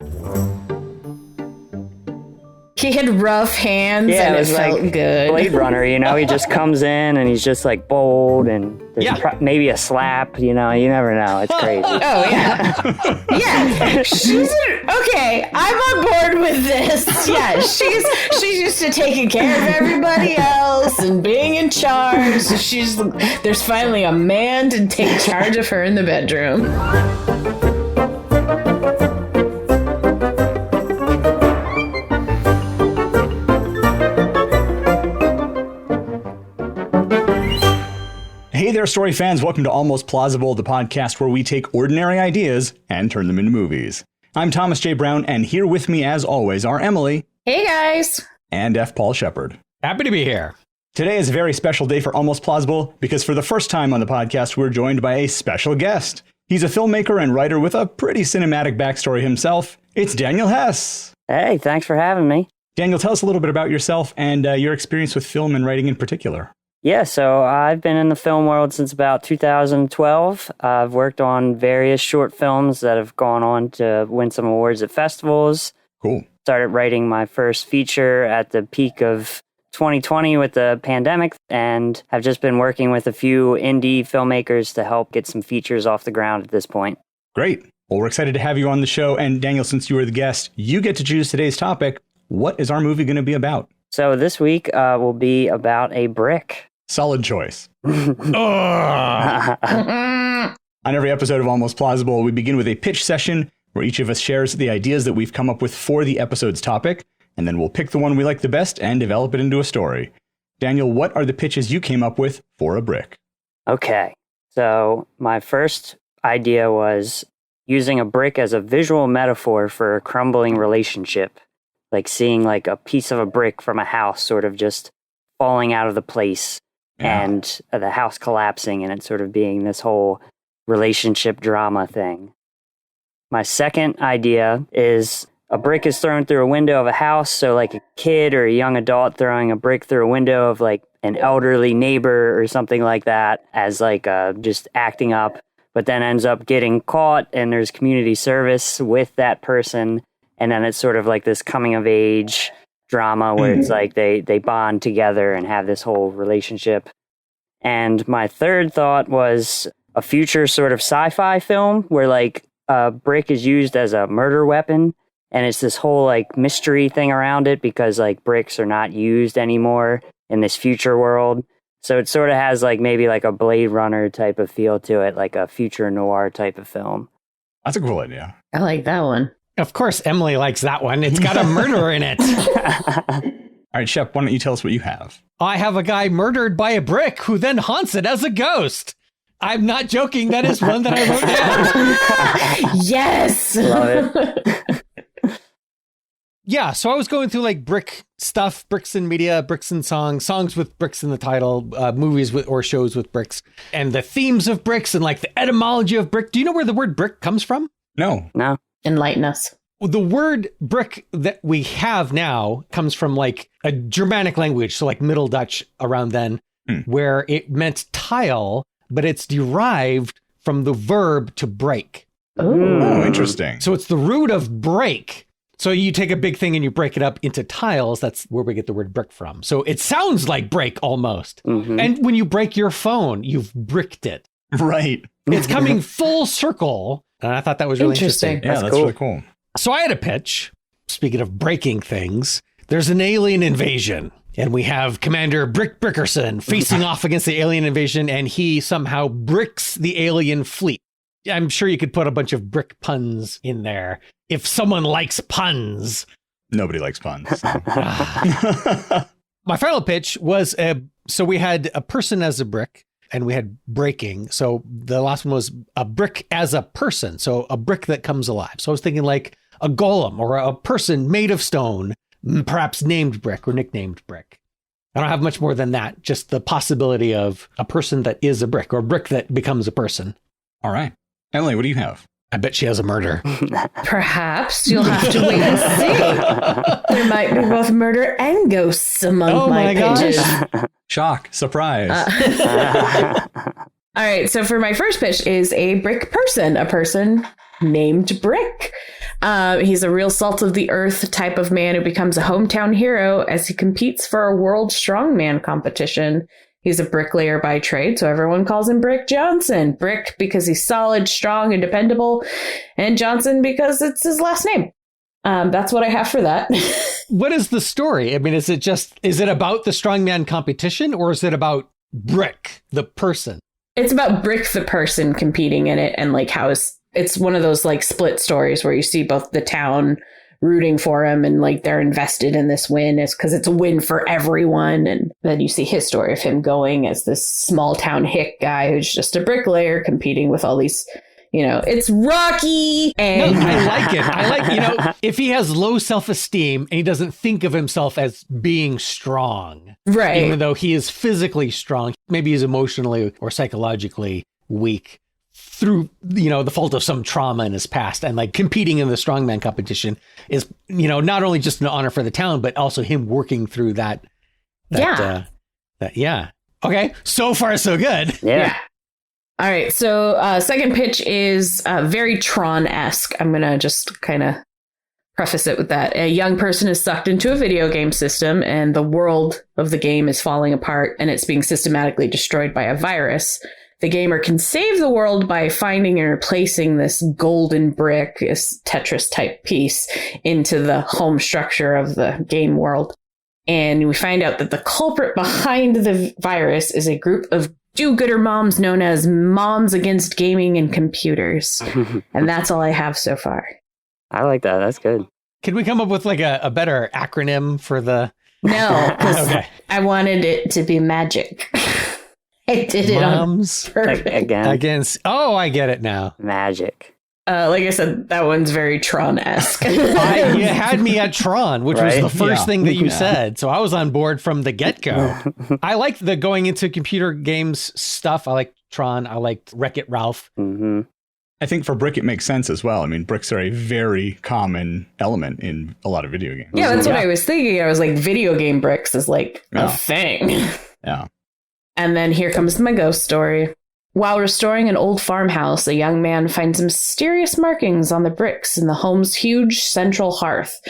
He had rough hands and it felt like good. Blade Runner, he just comes in and he's just like bold and there's maybe a slap, you never know. It's crazy. Oh, yeah. Yeah. Okay, I'm on board with this. Yeah, she's used to taking care of everybody else and being in charge. So there's finally a man to take charge of her in the bedroom. Hey there, story fans. Welcome to Almost Plausible, the podcast where we take ordinary ideas and turn them into movies. I'm Thomas J. Brown, and here with me, as always, are Emily. Hey, guys. And F. Paul Shepard. Happy to be here. Today is a very special day for Almost Plausible because for the first time on the podcast, we're joined by a special guest. He's a filmmaker and writer with a pretty cinematic backstory himself. It's Daniel Hess. Hey, thanks for having me. Daniel, tell us a little bit about yourself and your experience with film and writing in particular. Yeah, so I've been in the film world since about 2012. I've worked on various short films that have gone on to win some awards at festivals. Cool. Started writing my first feature at the peak of 2020 with the pandemic, and have just been working with a few indie filmmakers to help get some features off the ground at this point. Great. Well, we're excited to have you on the show. And Daniel, since you were the guest, you get to choose today's topic. What is our movie going to be about? So this week will be about a brick. Solid choice. On every episode of Almost Plausible, we begin with a pitch session where each of us shares the ideas that we've come up with for the episode's topic, and then we'll pick the one we like the best and develop it into a story. Daniel, what are the pitches you came up with for a brick? Okay, so my first idea was using a brick as a visual metaphor for a crumbling relationship, like seeing like a piece of a brick from a house sort of just falling out of the place. Yeah. And the house collapsing and it sort of being this whole relationship drama thing. My second idea is a brick is thrown through a window of a house. So like a kid or a young adult throwing a brick through a window of like an elderly neighbor or something like that as like just acting up, but then ends up getting caught and there's community service with that person. And then it's sort of like this coming of age drama where it's like they bond together and have this whole relationship. And my third thought was a future sort of sci-fi film where like a brick is used as a murder weapon, and it's this whole like mystery thing around it because like bricks are not used anymore in this future world. So it sort of has like maybe like a Blade Runner type of feel to it, like a future noir type of film. That's a cool idea. I like that one. Of course, Emily likes that one. It's got a murderer in it. All right, Shep, why don't you tell us what you have? I have a guy murdered by a brick who then haunts it as a ghost. I'm not joking. That is one that I wrote down. Yes. Love it. Yeah, so I was going through like brick stuff, bricks in media, bricks in songs with bricks in the title, movies with or shows with bricks, and the themes of bricks and like the etymology of brick. Do you know where the word brick comes from? No. Enlighten us. The word brick that we have now comes from like a Germanic language, so like Middle Dutch around then, where it meant tile, but it's derived from the verb to break. Oh, interesting. So it's the root of break. So you take a big thing and you break it up into tiles. That's where we get the word brick from. So it sounds like break almost. Mm-hmm. And when you break your phone, you've bricked it. Right. It's coming full circle. And I thought that was really interesting. Yeah, that's cool. Really cool. So I had a pitch. Speaking of breaking things, there's an alien invasion. And we have Commander Brick Brickerson facing off against the alien invasion. And he somehow bricks the alien fleet. I'm sure you could put a bunch of brick puns in there. If someone likes puns. Nobody likes puns. My final pitch was, so we had a person as a brick. And we had breaking. So the last one was a brick as a person. So a brick that comes alive. So I was thinking like a golem or a person made of stone, perhaps named Brick or nicknamed Brick. I don't have much more than that. Just the possibility of a person that is a brick or a brick that becomes a person. All right. Emily, what do you have? I bet she has a murder. Perhaps you'll have to wait and see. There might be both murder and ghosts among my pitches. Shock. Surprise. All right. So for my first pitch is a brick person, a person named Brick. He's a real salt of the earth type of man who becomes a hometown hero as he competes for a world strongman competition. He's a bricklayer by trade, so everyone calls him Brick Johnson. Brick because he's solid, strong, and dependable, and Johnson because it's his last name. That's what I have for that. What is the story? I mean, is it about the strongman competition, or is it about Brick, the person? It's about Brick, the person, competing in it, and like how it's one of those like split stories where you see both the town rooting for him and like they're invested in this win is because it's a win for everyone. And then you see his story of him going as this small town hick guy who's just a bricklayer competing with all these, it's Rocky. And no, I like it. I like, if he has low self-esteem and he doesn't think of himself as being strong, right? Even though he is physically strong, maybe he's emotionally or psychologically weak through, the fault of some trauma in his past. And like competing in the strongman competition is, not only just an honor for the town, but also him working through that. Yeah. Okay. So far, so good. Yeah. All right. So second pitch is very Tron-esque. I'm going to just kind of preface it with that. A young person is sucked into a video game system and the world of the game is falling apart and it's being systematically destroyed by a virus. The gamer can save the world by finding and replacing this golden brick, this Tetris type piece, into the home structure of the game world. And we find out that the culprit behind the virus is a group of do-gooder moms known as Moms Against Gaming and Computers. And that's all I have so far. I like that. That's good. Can we come up with like a better acronym for the... No, because I wanted it to be magic. I did it Moms on purpose. Against... Oh, I get it now. Magic. Like I said, that one's very Tron-esque. You had me at Tron, which was the first thing that you said. So I was on board from the get-go. I like the going into computer games stuff. I like Tron. I liked Wreck-It Ralph. Mm-hmm. I think for Brick, it makes sense as well. I mean, bricks are a very common element in a lot of video games. Yeah, that's what I was thinking. I was like, video game bricks is like a thing. Yeah. And then here comes my ghost story. While restoring an old farmhouse, a young man finds mysterious markings on the bricks in the home's huge central hearth.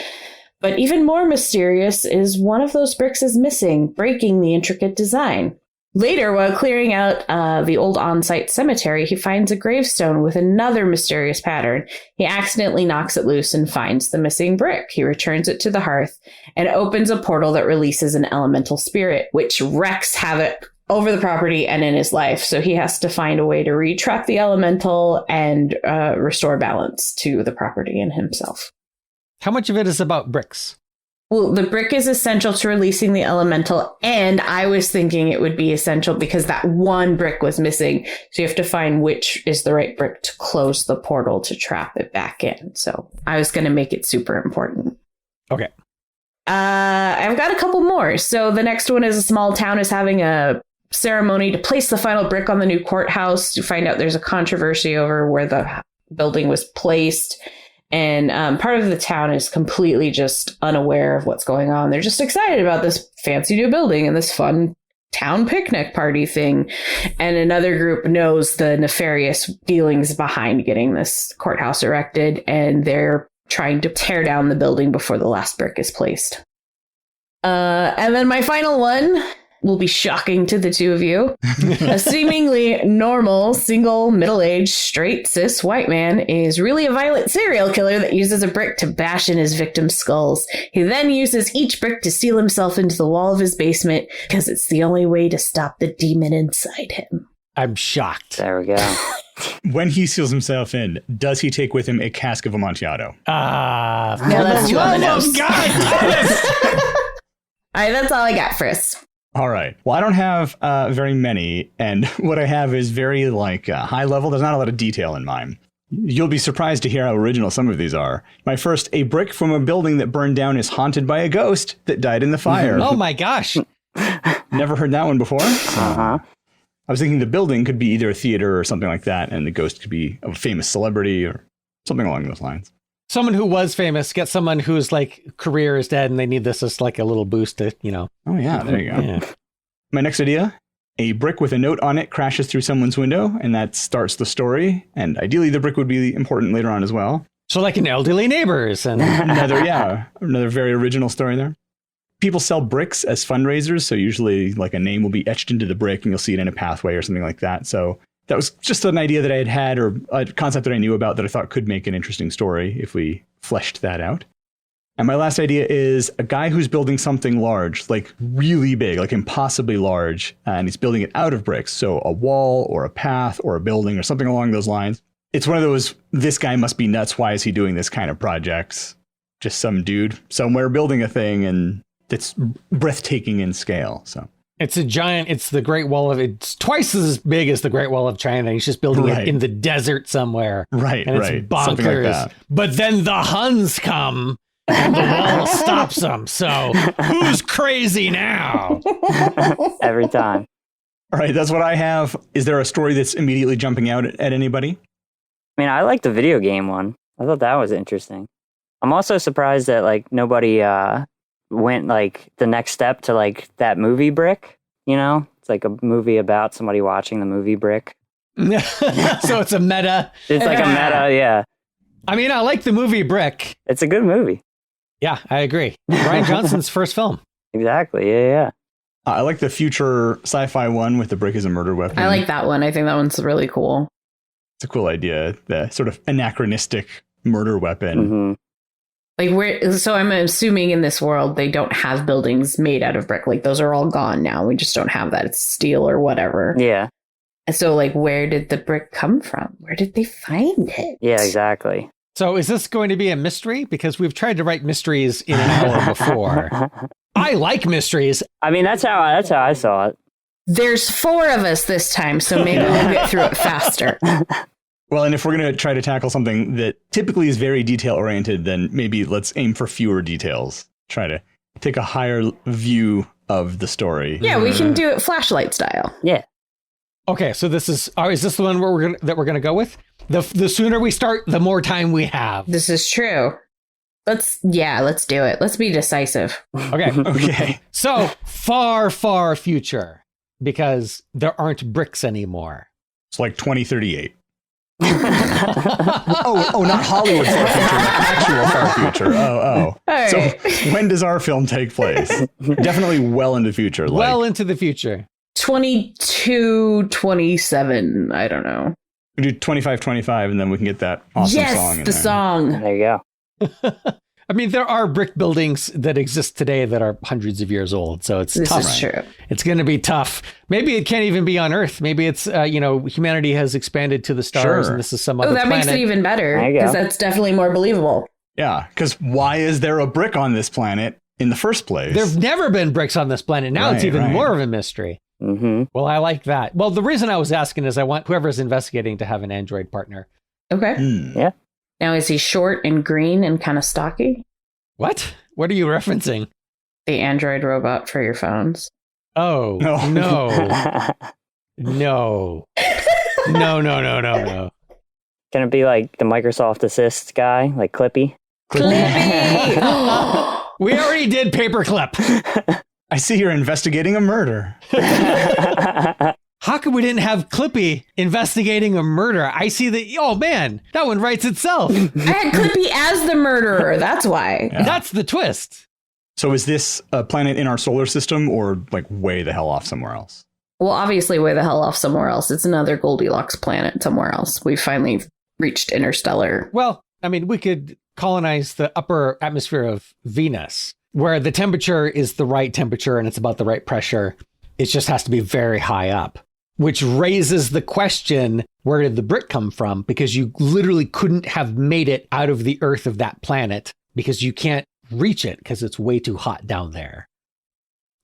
But even more mysterious is one of those bricks is missing, breaking the intricate design. Later, while clearing out the old on-site cemetery, he finds a gravestone with another mysterious pattern. He accidentally knocks it loose and finds the missing brick. He returns it to the hearth and opens a portal that releases an elemental spirit, which wreaks havoc over the property and in his life. So he has to find a way to retrack the elemental and restore balance to the property and himself. How much of it is about bricks? Well, the brick is essential to releasing the elemental, and I was thinking it would be essential because that one brick was missing. So you have to find which is the right brick to close the portal to trap it back in. So I was going to make it super important. Okay. I've got a couple more. So the next one is a small town is having a ceremony to place the final brick on the new courthouse. You find out there's a controversy over where the building was placed. And part of the town is completely just unaware of what's going on. They're just excited about this fancy new building and this fun town picnic party thing. And another group knows the nefarious dealings behind getting this courthouse erected. And they're trying to tear down the building before the last brick is placed. And then my final one will be shocking to the two of you. A seemingly normal, single, middle-aged, straight, cis white man is really a violent serial killer that uses a brick to bash in his victims' skulls. He then uses each brick to seal himself into the wall of his basement because it's the only way to stop the demon inside him. I'm shocked. There we go. When he seals himself in, does he take with him a cask of Amontillado? No, that's too on the nose. God! All right, that's all I got, Friss. All right. Well, I don't have very many, and what I have is very high level. There's not a lot of detail in mine. You'll be surprised to hear how original some of these are. My first, a brick from a building that burned down is haunted by a ghost that died in the fire. Oh my gosh. Never heard that one before? Uh-huh. I was thinking the building could be either a theater or something like that, and the ghost could be a famous celebrity or something along those lines. Someone who was famous, get someone whose career is dead and they need this as a little boost to, Oh yeah, there you go. Yeah. My next idea, a brick with a note on it crashes through someone's window, and that starts the story. And ideally the brick would be important later on as well. So like an elderly neighbors and another very original story there. People sell bricks as fundraisers, so usually like a name will be etched into the brick and you'll see it in a pathway or something like that. So that was just an idea that I had or a concept that I knew about that I thought could make an interesting story if we fleshed that out. And my last idea is a guy who's building something large, like really big, like impossibly large, and he's building it out of bricks. So a wall or a path or a building or something along those lines. It's one of those, this guy must be nuts. Why is he doing this kind of projects? Just some dude somewhere building a thing, and it's breathtaking in scale. So it's a giant, it's the Great Wall of, it's twice as big as the Great Wall of China. He's just building it in the desert somewhere. Right, and it's bonkers. Like that. But then the Huns come and the wall stops them. So who's crazy now? Every time. All right, that's what I have. Is there a story that's immediately jumping out at anybody? I mean, I like the video game one. I thought that was interesting. I'm also surprised that like nobody went like the next step to like that movie Brick. You know, it's like a movie about somebody watching the movie Brick. So it's a meta. It's like a meta, yeah. I mean, I like the movie Brick. It's a good movie. Yeah, I agree. Ryan Johnson's first film. Exactly. Yeah. I like the future sci-fi one with the brick as a murder weapon. I like that one. I think that one's really cool. It's a cool idea. The sort of anachronistic murder weapon. Mm-hmm. So I'm assuming in this world they don't have buildings made out of brick. Like those are all gone now. We just don't have that. It's steel or whatever. Yeah. And so like, where did the brick come from? Where did they find it? Yeah, exactly. So is this going to be a mystery? Because we've tried to write mysteries in an hour before. I like mysteries. I mean, that's how I saw it. There's 4 of us this time, so maybe we'll get through it faster. Well, and if we're going to try to tackle something that typically is very detail-oriented, then maybe let's aim for fewer details. Try to take a higher view of the story. Yeah, we can do it flashlight style. Yeah. Okay, so is this the one that we're gonna go with? The sooner we start, the more time we have. This is true. Let's do it. Let's be decisive. Okay. Okay. So far future, because there aren't bricks anymore. It's like 2038. Not Hollywood far future, but actual far future. All right. So when does our film take place? Definitely well into the future. Well into the future. 22, 27. I don't know. We do 25, 25, and then we can get that awesome song in the there. song. There you go. I mean, there are brick buildings that exist today that are hundreds of years old, so it's this tough. Is true. It's going to be tough. Maybe it can't even be on Earth. Maybe it's humanity has expanded to the stars, and this is some other planet. Makes it even better because that's definitely more believable. Yeah, because why is there a brick on this planet in the first place? There've never been bricks on this planet. Now it's even more of a mystery. Mm-hmm. Well, I like that. Well, the reason I was asking is I want whoever's investigating to have an android partner. Okay. Yeah. Now, is he short and green and kind of stocky? What? What are you referencing? The Android robot for your phones. Oh, no. No. No. Can it be like the Microsoft Assist guy, like Clippy? Clippy! We already did Paperclip. I see you're investigating a murder. How come we didn't have Clippy investigating a murder? I see that. Oh, man, that one writes itself. I had Clippy as the murderer. That's why. Yeah. That's the twist. So is this a planet in our solar system or like way the hell off somewhere else? Well, obviously way the hell off somewhere else. It's another Goldilocks planet somewhere else. We finally reached interstellar. Well, I mean, we could colonize the upper atmosphere of Venus, where the temperature is the right temperature and it's about the right pressure. It just has to be very high up, which raises the question, where did the brick come from? Because you literally couldn't have made it out of the earth of that planet because you can't reach it because it's way too hot down there.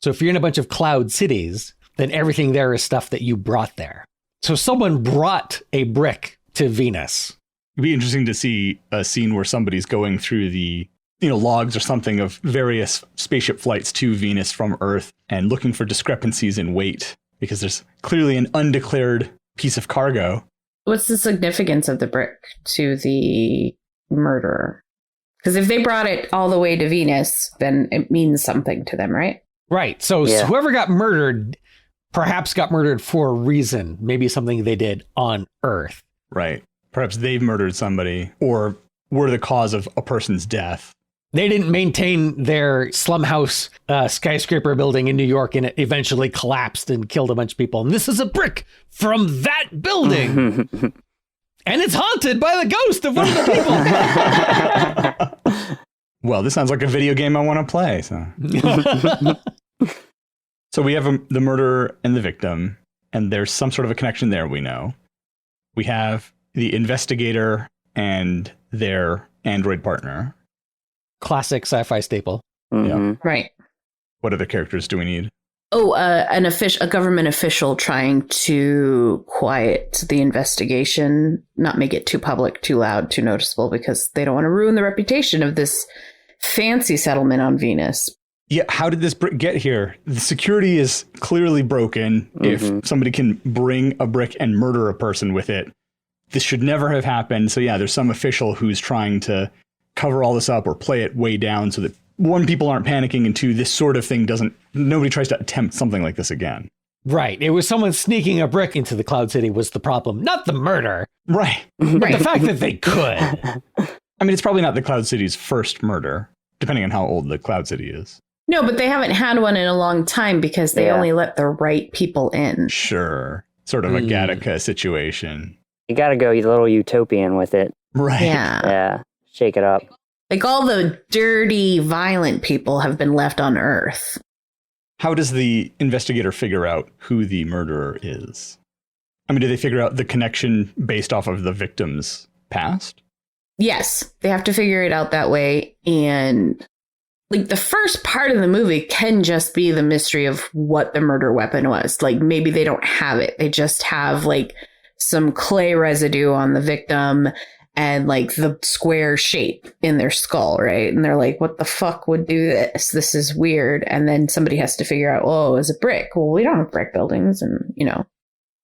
So if you're in a bunch of cloud cities, then everything there is stuff that you brought there. So someone brought a brick to Venus. It'd be interesting to see a scene where somebody's going through the logs or something of various spaceship flights to Venus from Earth and looking for discrepancies in weight because there's clearly an undeclared piece of cargo. What's the significance of the brick to the murderer? Because if they brought it all the way to Venus, then it means something to them, right? Right. So whoever got murdered perhaps got murdered for a reason, maybe something they did on Earth. Right. Perhaps they've murdered somebody, or were the cause of a person's death. They didn't maintain their slumhouse skyscraper building in New York, and it eventually collapsed and killed a bunch of people. And this is a brick from that building. And it's haunted by the ghost of one of the people. Well, this sounds like a video game I want to play. So we have the murderer and the victim, and there's some sort of a connection there, we know. We have the investigator and their android partner. Classic sci-fi staple. Yeah. Right. What other characters do we need? Oh, a government official trying to quiet the investigation, not make it too public, too loud, too noticeable, because they don't want to ruin the reputation of this fancy settlement on Venus. Yeah, how did this brick get here? The security is clearly broken. If somebody can bring a brick and murder a person with it, this should never have happened. So yeah, there's some official who's trying to cover all this up or play it way down so that, one, people aren't panicking, and two, this sort of thing nobody tries to attempt something like this again. Right. It was someone sneaking a brick into the Cloud City was the problem, not the murder. Right. But the fact that they could. I mean, it's probably not the Cloud City's first murder, depending on how old the Cloud City is. No, but they haven't had one in a long time because they only let the right people in. Sure. Sort of a Gattaca situation. You got to go a little utopian with it. Right. Yeah. Shake it up. Like all the dirty, violent people have been left on Earth. How does the investigator figure out who the murderer is? I mean, do they figure out the connection based off of the victim's past? Yes, they have to figure it out that way. And like the first part of the movie can just be the mystery of what the murder weapon was. Like maybe they don't have it. They just have like some clay residue on the victim and like the square shape in their skull, right? And they're like, what the fuck would do this? This is weird. And then somebody has to figure out, oh, it's a brick. Well, we don't have brick buildings, and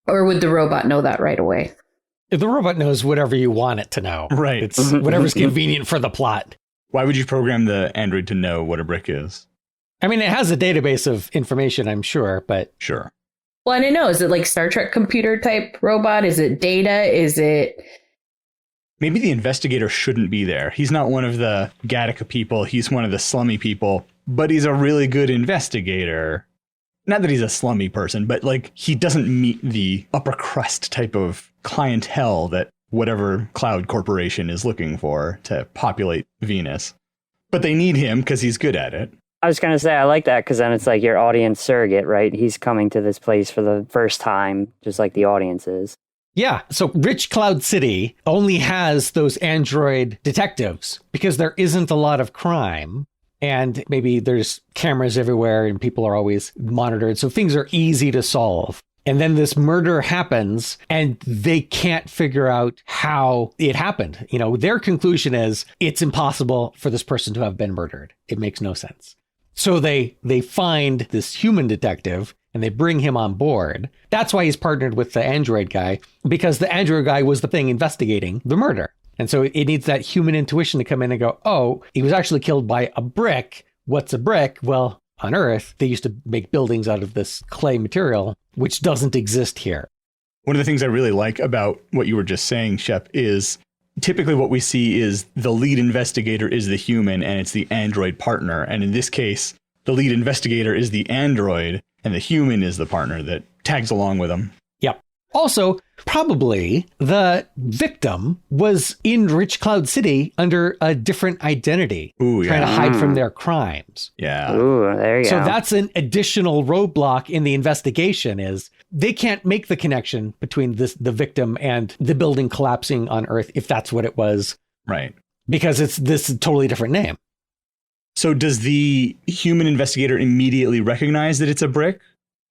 or would the robot know that right away? The robot knows whatever you want it to know. Right. It's whatever's convenient for the plot. Why would you program the android to know what a brick is? I mean, it has a database of information, I'm sure, but... Sure. Well, I don't know. Is it like Star Trek computer type robot? Is it data? Is it... Maybe the investigator shouldn't be there. He's not one of the Gattaca people. He's one of the slummy people, but he's a really good investigator. Not that he's a slummy person, but like he doesn't meet the upper crust type of clientele that whatever cloud corporation is looking for to populate Venus. But they need him because he's good at it. I was going to say, I like that because then it's like your audience surrogate, right? He's coming to this place for the first time, just like the audience is. Yeah, so Rich Cloud City only has those android detectives because there isn't a lot of crime. And maybe there's cameras everywhere and people are always monitored. So things are easy to solve. And then this murder happens and they can't figure out how it happened. Their conclusion is it's impossible for this person to have been murdered. It makes no sense. So they find this human detective and they bring him on board. That's why he's partnered with the android guy, because the android guy was the thing investigating the murder. And so it needs that human intuition to come in and go, oh, he was actually killed by a brick. What's a brick? Well, on Earth, they used to make buildings out of this clay material, which doesn't exist here. One of the things I really like about what you were just saying, Shep, is typically what we see is the lead investigator is the human and it's the android partner. And in this case, the lead investigator is the android and the human is the partner that tags along with him. Yep. Also, probably the victim was in Rich Cloud City under a different identity, trying to hide from their crimes. Yeah. Ooh, there you go. So that's an additional roadblock in the investigation is they can't make the connection between the victim and the building collapsing on Earth, if that's what it was. Right. Because it's this totally different name. So does the human investigator immediately recognize that it's a brick?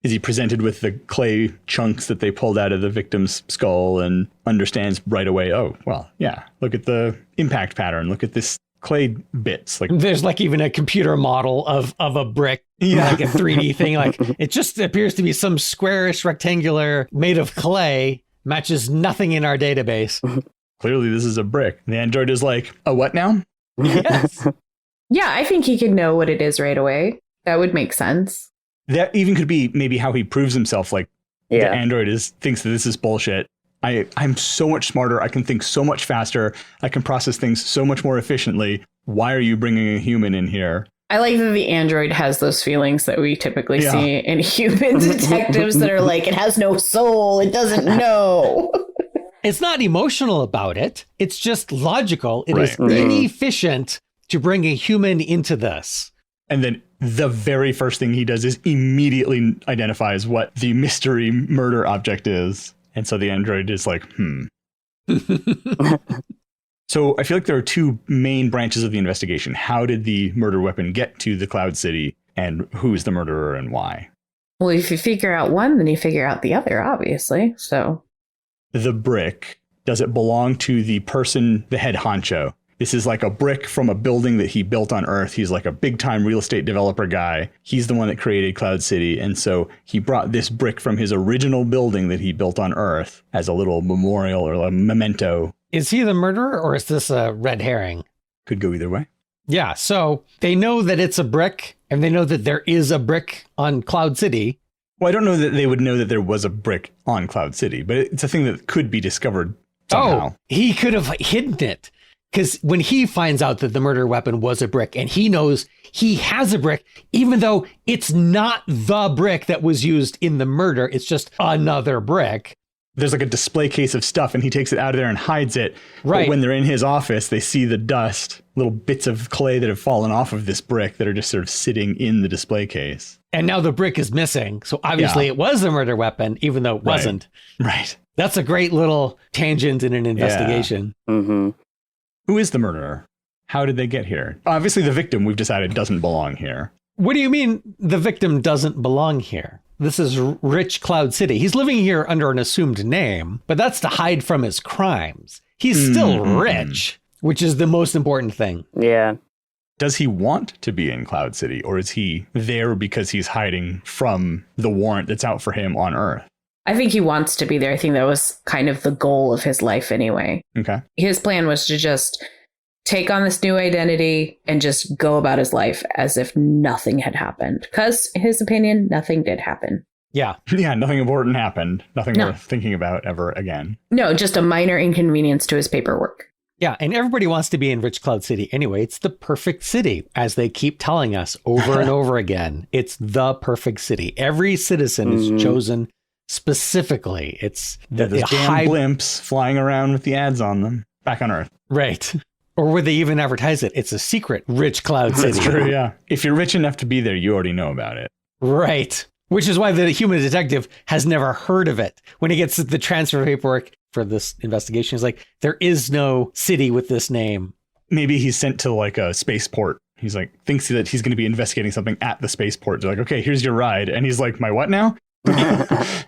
Is he presented with the clay chunks that they pulled out of the victim's skull and understands right away, oh, well, yeah, look at the impact pattern. Look at this clay bits. Like there's like even a computer model of a brick, like a 3D thing. Like it just appears to be some squarish rectangular made of clay, matches nothing in our database. Clearly this is a brick. And the android is like, a what now? Yes. Yeah, I think he could know what it is right away. That would make sense. That even could be maybe how he proves himself. Like the android thinks that this is bullshit. I'm so much smarter. I can think so much faster. I can process things so much more efficiently. Why are you bringing a human in here? I like that the android has those feelings that we typically see in human detectives that are like, it has no soul. It doesn't know. It's not emotional about it. It's just logical. It is inefficient to bring a human into this. And then the very first thing he does is immediately identifies what the mystery murder object is. And so the android is like, So I feel like there are two main branches of the investigation. How did the murder weapon get to the Cloud City, and who's the murderer and why? Well, if you figure out one, then you figure out the other, obviously. So the brick, does it belong to the person, the head honcho? This is like a brick from a building that he built on Earth. He's like a big time real estate developer guy. He's the one that created Cloud City. And so he brought this brick from his original building that he built on Earth as a little memorial or a memento. Is he the murderer, or is this a red herring? Could go either way. Yeah, so they know that it's a brick, and they know that there is a brick on Cloud City. Well, I don't know that they would know that there was a brick on Cloud City, but it's a thing that could be discovered somehow. Oh, he could have hidden it. Because when he finds out that the murder weapon was a brick, and he knows he has a brick, even though it's not the brick that was used in the murder, it's just another brick. There's like a display case of stuff, and he takes it out of there and hides it. Right. But when they're in his office, they see the dust, little bits of clay that have fallen off of this brick that are just sort of sitting in the display case. And now the brick is missing. So obviously it was a murder weapon, even though it wasn't. Right. That's a great little tangent in an investigation. Yeah. Mm-hmm. Who is the murderer? How did they get here? Obviously, the victim, we've decided, doesn't belong here. What do you mean the victim doesn't belong here? This is Rich Cloud City. He's living here under an assumed name, but that's to hide from his crimes. He's still rich, which is the most important thing. Yeah. Does he want to be in Cloud City, or is he there because he's hiding from the warrant that's out for him on Earth? I think he wants to be there. I think that was kind of the goal of his life anyway. Okay. His plan was to just take on this new identity and just go about his life as if nothing had happened. Because, in his opinion, nothing did happen. Yeah. Yeah, nothing important happened. Nothing worth thinking about ever again. No, just a minor inconvenience to his paperwork. Yeah, and everybody wants to be in Rich Cloud City anyway. It's the perfect city, as they keep telling us over and over again. It's the perfect city. Every citizen is chosen specifically. It's those damn blimps flying around with the ads on them back on Earth. Right. Or would they even advertise it? It's a secret Rich Cloud City. That's true, yeah. If you're rich enough to be there, you already know about it. Right. Which is why the human detective has never heard of it. When he gets the transfer paperwork for this investigation, he's like, there is no city with this name. Maybe he's sent to like a spaceport. He's like, thinks that he's going to be investigating something at the spaceport. They're like, okay, here's your ride. And he's like, my what now?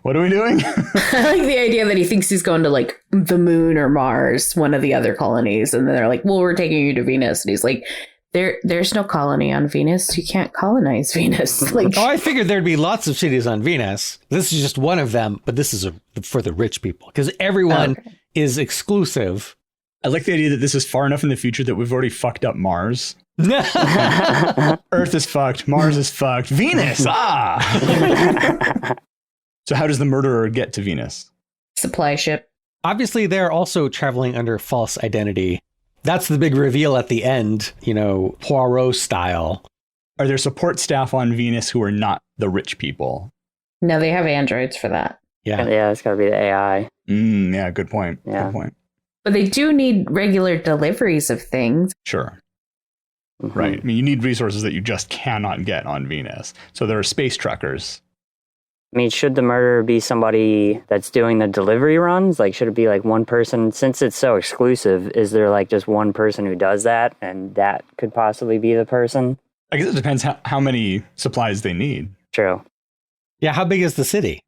What are we doing? I like the idea that he thinks he's going to like the moon or Mars, one of the other colonies. And then they're like, well, we're taking you to Venus. And he's like, there's no colony on Venus. You can't colonize Venus. Like, I figured there'd be lots of cities on Venus. This is just one of them, but this is for the rich people because everyone is exclusive. I like the idea that this is far enough in the future that we've already fucked up Mars. Earth is fucked. Mars is fucked. Venus. So how does the murderer get to Venus? Supply ship. Obviously, they're also traveling under false identity. That's the big reveal at the end, Poirot style. Are there support staff on Venus who are not the rich people? No, they have androids for that. Yeah. Yeah, it's got to be the AI. Yeah, good point. Yeah. Good point. But they do need regular deliveries of things. Sure. Mm-hmm. Right. I mean, you need resources that you just cannot get on Venus. So there are space truckers. I mean, should the murderer be somebody that's doing the delivery runs? Like, should it be like one person? Since it's so exclusive, is there like just one person who does that? And that could possibly be the person? I guess it depends how many supplies they need. True. Yeah, how big is the city?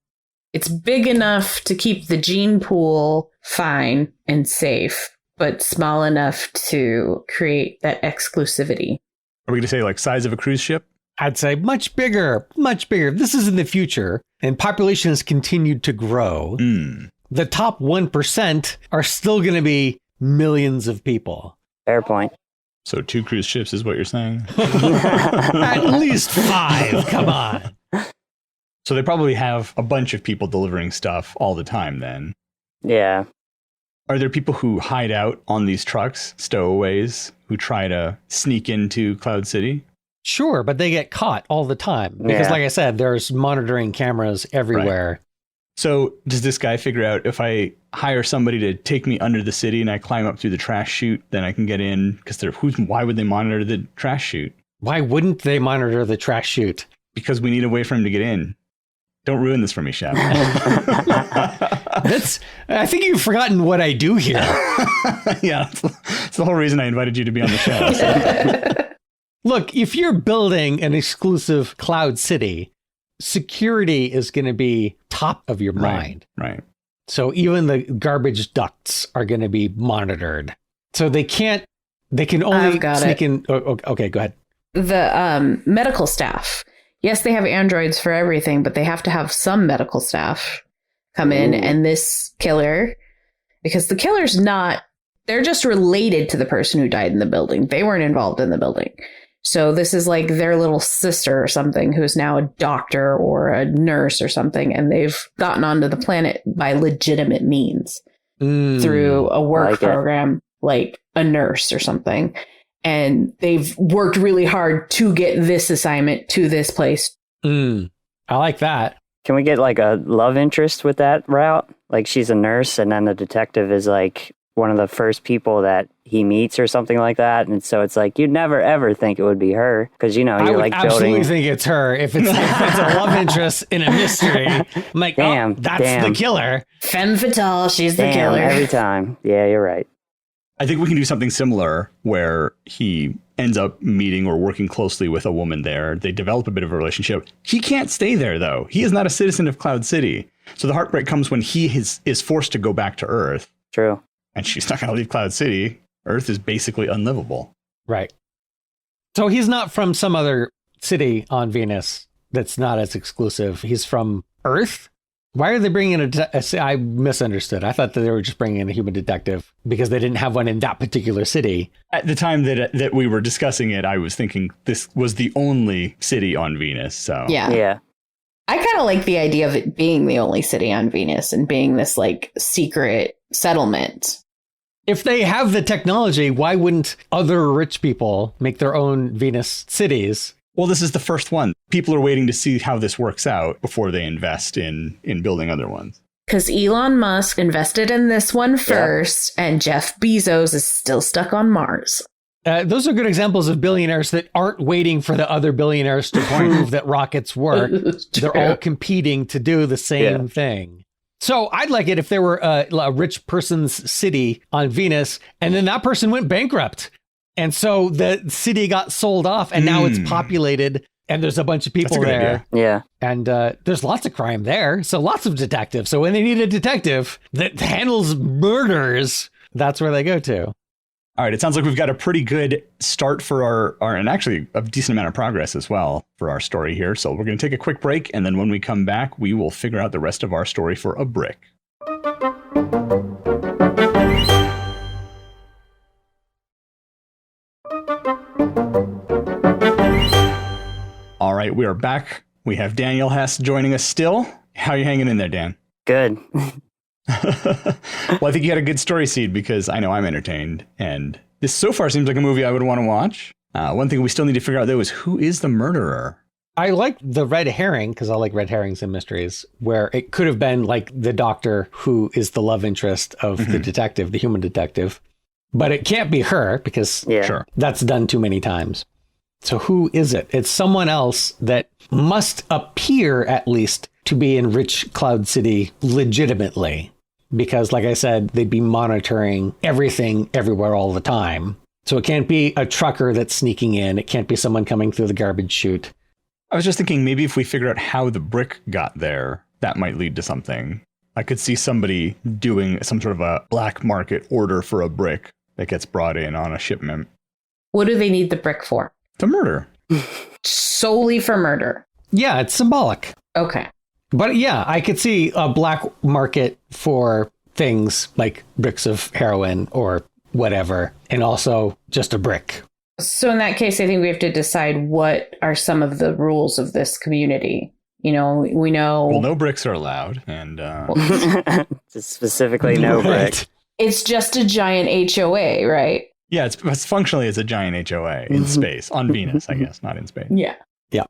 It's big enough to keep the gene pool fine and safe, but small enough to create that exclusivity. Are we going to say like size of a cruise ship? I'd say much bigger, much bigger. This is in the future, and population has continued to grow. The top 1% are still going to be millions of people. Fair point. So 2 cruise ships is what you're saying? At least 5, come on. So they probably have a bunch of people delivering stuff all the time then. Yeah. Are there people who hide out on these trucks, stowaways, who try to sneak into Cloud City? Sure, but they get caught all the time because, like I said, there's monitoring cameras everywhere. Right. So does this guy figure out if I hire somebody to take me under the city and I climb up through the trash chute, then I can get in? Because why would they monitor the trash chute? Why wouldn't they monitor the trash chute? Because we need a way for him to get in. Don't ruin this for me, Shep. I think you've forgotten what I do here. Yeah, that's the whole reason I invited you to be on the show. So. Look, if you're building an exclusive Cloud City, security is going to be top of your mind. Right. So even the garbage ducts are going to be monitored. So they can only sneak in. Oh, okay, go ahead. The medical staff. Yes, they have androids for everything, but they have to have some medical staff come in. And this killer, because the killer's they're just related to the person who died in the building. They weren't involved in the building. So this is like their little sister or something who's now a doctor or a nurse or something. And they've gotten onto the planet by legitimate means through a work program, like a nurse or something. And they've worked really hard to get this assignment to this place. I like that. Can we get like a love interest with that route? Like she's a nurse and then the detective is like one of the first people that he meets or something like that. And so it's like, you'd never, ever think it would be her. Because, you're like building. I absolutely think it's her. If it's a love interest in a mystery, I'm like, damn, that's the killer. Femme fatale, she's the killer. Every time. Yeah, you're right. I think we can do something similar where he ends up meeting or working closely with a woman there. They develop a bit of a relationship. He can't stay there, though. He is not a citizen of Cloud City. So the heartbreak comes when he is forced to go back to Earth. True. And she's not going to leave Cloud City. Earth is basically unlivable. Right. So he's not from some other city on Venus that's not as exclusive. He's from Earth? Why are they bringing in I misunderstood. I thought that they were just bringing in a human detective because they didn't have one in that particular city. At the time that we were discussing it, I was thinking this was the only city on Venus. So yeah. I kind of like the idea of it being the only city on Venus and being this like secret settlement. If they have the technology, why wouldn't other rich people make their own Venus cities? Well, this is the first one. People are waiting to see how this works out before they invest in building other ones. Because Elon Musk invested in this one first, and Jeff Bezos is still stuck on Mars. Those are good examples of billionaires that aren't waiting for the other billionaires to prove that rockets work. They're all competing to do the same thing. So I'd like it if there were a rich person's city on Venus, and then that person went bankrupt. And so the city got sold off, and now it's populated, and there's a bunch of people there. Yeah. And there's lots of crime there, so lots of detectives. So when they need a detective that handles murders, that's where they go to. All right, it sounds like we've got a pretty good start for our and actually a decent amount of progress as well for our story here. So we're going to take a quick break, and then when we come back, we will figure out the rest of our story for a brick. All right, we are back. We have Daniel Hess joining us still. How are you hanging in there, Dan? Good. Well, I think you had a good story seed because I know I'm entertained. And this so far seems like a movie I would want to watch. One thing we still need to figure out, though, is who is the murderer? I like the red herring because I like red herrings in mysteries where it could have been like the doctor who is the love interest of the detective, the human detective. But it can't be her because that's done too many times. So who is it? It's someone else that must appear at least to be in rich Cloud City legitimately. Because like I said, they'd be monitoring everything everywhere all the time. So it can't be a trucker that's sneaking in. It can't be someone coming through the garbage chute. I was just thinking maybe if we figure out how the brick got there, that might lead to something. I could see somebody doing some sort of a black market order for a brick that gets brought in on a shipment. What do they need the brick for? To murder. Solely for murder. Yeah, it's symbolic. Okay. But yeah, I could see a black market for things like bricks of heroin or whatever, and also just a brick. So in that case, I think we have to decide what are some of the rules of this community. You know, we know. Well, no bricks are allowed. And Specifically, no brick. It's just a giant HOA, right? yeah, it's functionally it's a giant HOA in space, on Venus, I guess, not in space. Yeah. Yeah.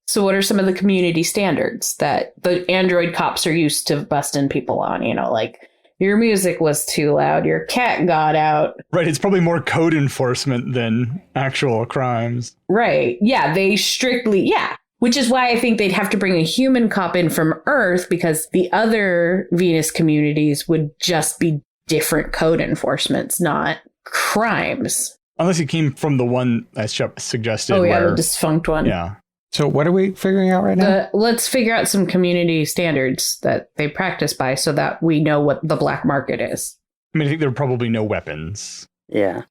So what are some of the community standards that the android cops are used to busting people on? You know, like your music was too loud, your cat got out. Right, it's probably more code enforcement than actual crimes. Right. Yeah, they strictly, which is why I think they'd have to bring a human cop in from Earth, because the other Venus communities would just be different code enforcements, not crimes. Unless it came from the one I suggested. Oh, yeah, where, the defunct one. Yeah. So what are we figuring out right now? Let's figure out some community standards that they practice by so that we know what the black market is. I mean, I think there are probably no weapons. Yeah.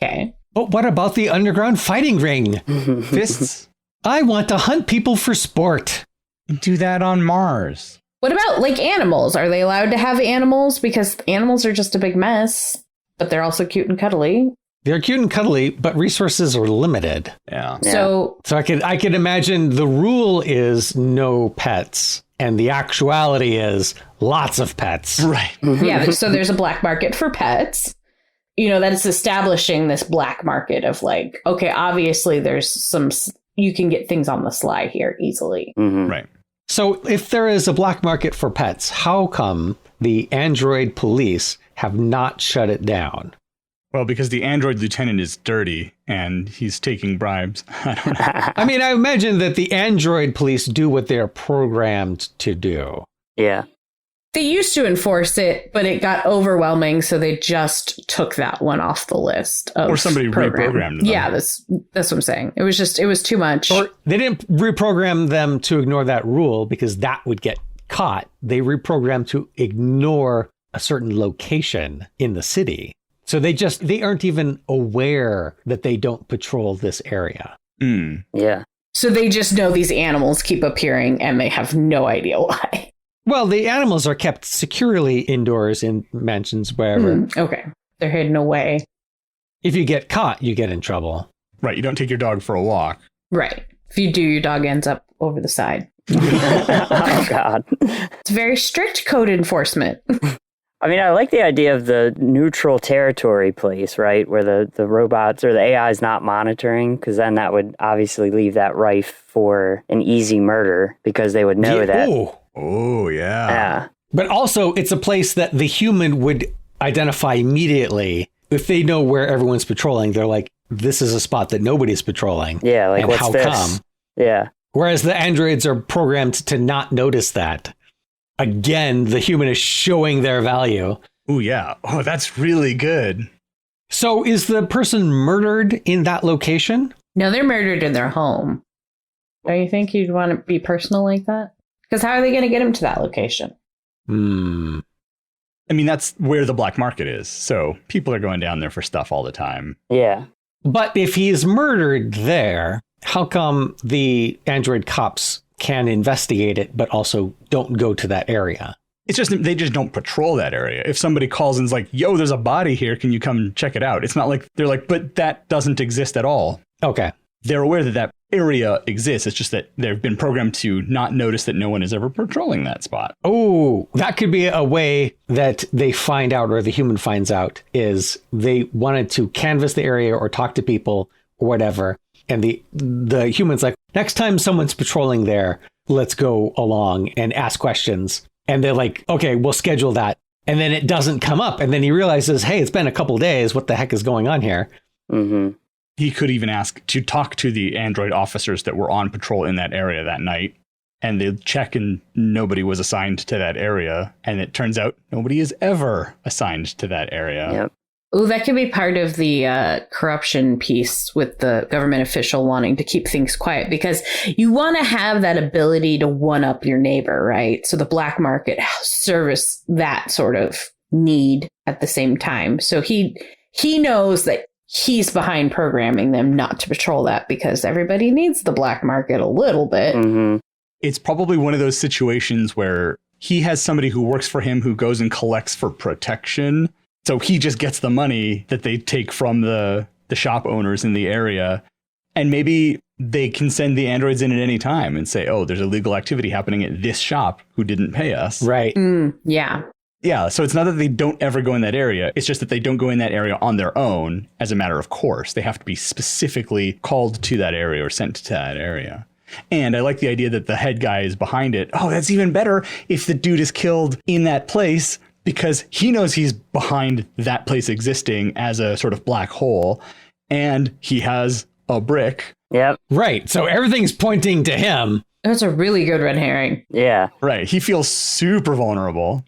Okay. But what about the underground fighting ring? Fists? I want to hunt people for sport. Do that on Mars. What about like animals? Are they allowed to have animals? Because animals are just a big mess, but they're also cute and cuddly. They're cute and cuddly, but resources are limited. Yeah. So I could imagine the rule is no pets, and the actuality is lots of pets. Right. yeah, so there's a black market for pets. You know, that is establishing this black market of like, okay, obviously there's some, you can get things on the sly here easily. Right. So if there is a black market for pets, how come the android police have not shut it down? Well, because the android lieutenant is dirty and he's taking bribes. I don't know. I mean, I imagine that the android police do what they're programmed to do. Yeah. They used to enforce it, but it got overwhelming, so they just took that one off the list. Of Or somebody program. reprogrammed them. Yeah, that's what I'm saying. It was too much. Or they didn't reprogram them to ignore that rule because that would get caught. They reprogrammed to ignore a certain location in the city. So they aren't even aware that they don't patrol this area. Mm. Yeah. So they just know these animals keep appearing and they have no idea why. Well, the animals are kept securely indoors in mansions, wherever. Okay. They're hidden away. If you get caught, you get in trouble. Right. You don't take your dog for a walk. Right. If you do, your dog ends up over the side. Oh, God. It's very strict code enforcement. I mean, I like the idea of the neutral territory place, right? Where the robots or the AI is not monitoring, because then that would obviously leave that rife for an easy murder because they would know that. Oh, yeah. Yeah. But also, it's a place that the human would identify immediately. If they know where everyone's patrolling, they're like, this is a spot that nobody's patrolling. Yeah, like, and what's how this? come? Yeah. Whereas the androids are programmed to not notice that. Again, the human is showing their value. Oh, yeah. Oh, that's really good. So is the person murdered in that location? No, they're murdered in their home. Don't you think you'd want to be personal like that? Because how are they going to get him to that location? I mean, that's where the black market is. So people are going down there for stuff all the time. Yeah. But if he is murdered there, how come the android cops can investigate it, but also don't go to that area? It's just they just don't patrol that area. If somebody calls and's like, yo, there's a body here, can you come check it out? It's not like they're like, but that doesn't exist at all. Okay. They're aware that that area exists. It's just that they've been programmed to not notice that no one is ever patrolling that spot. Oh, that could be a way that they find out, or the human finds out, is they wanted to canvass the area or talk to people or whatever. And the human's like, next time someone's patrolling there, let's go along and ask questions. And they're like, okay, we'll schedule that. And then it doesn't come up. And then he realizes, hey, it's been a couple days. What the heck is going on here? Mm-hmm. He could even ask to talk to the android officers that were on patrol in that area that night. And they'd check and nobody was assigned to that area. And it turns out nobody is ever assigned to that area. Yep. Oh, that could be part of the corruption piece with the government official wanting to keep things quiet, because you want to have that ability to one up your neighbor, right? So the black market service that sort of need at the same time. So he knows that he's behind programming them not to patrol that, because everybody needs the black market a little bit. Mm-hmm. It's probably one of those situations where he has somebody who works for him who goes and collects for protection. So he just gets the money that they take from the shop owners in the area. And maybe they can send the androids in at any time and say, oh, there's illegal activity happening at this shop who didn't pay us. Right. Yeah. Yeah, so it's not that they don't ever go in that area. It's just that they don't go in that area on their own as a matter of course. They have to be specifically called to that area or sent to that area. And I like the idea that the head guy is behind it. Oh, that's even better if the dude is killed in that place because he knows he's behind that place existing as a sort of black hole. And he has a brick. Yep. Right. So everything's pointing to him. That's a really good red herring. Yeah. Right. He feels super vulnerable.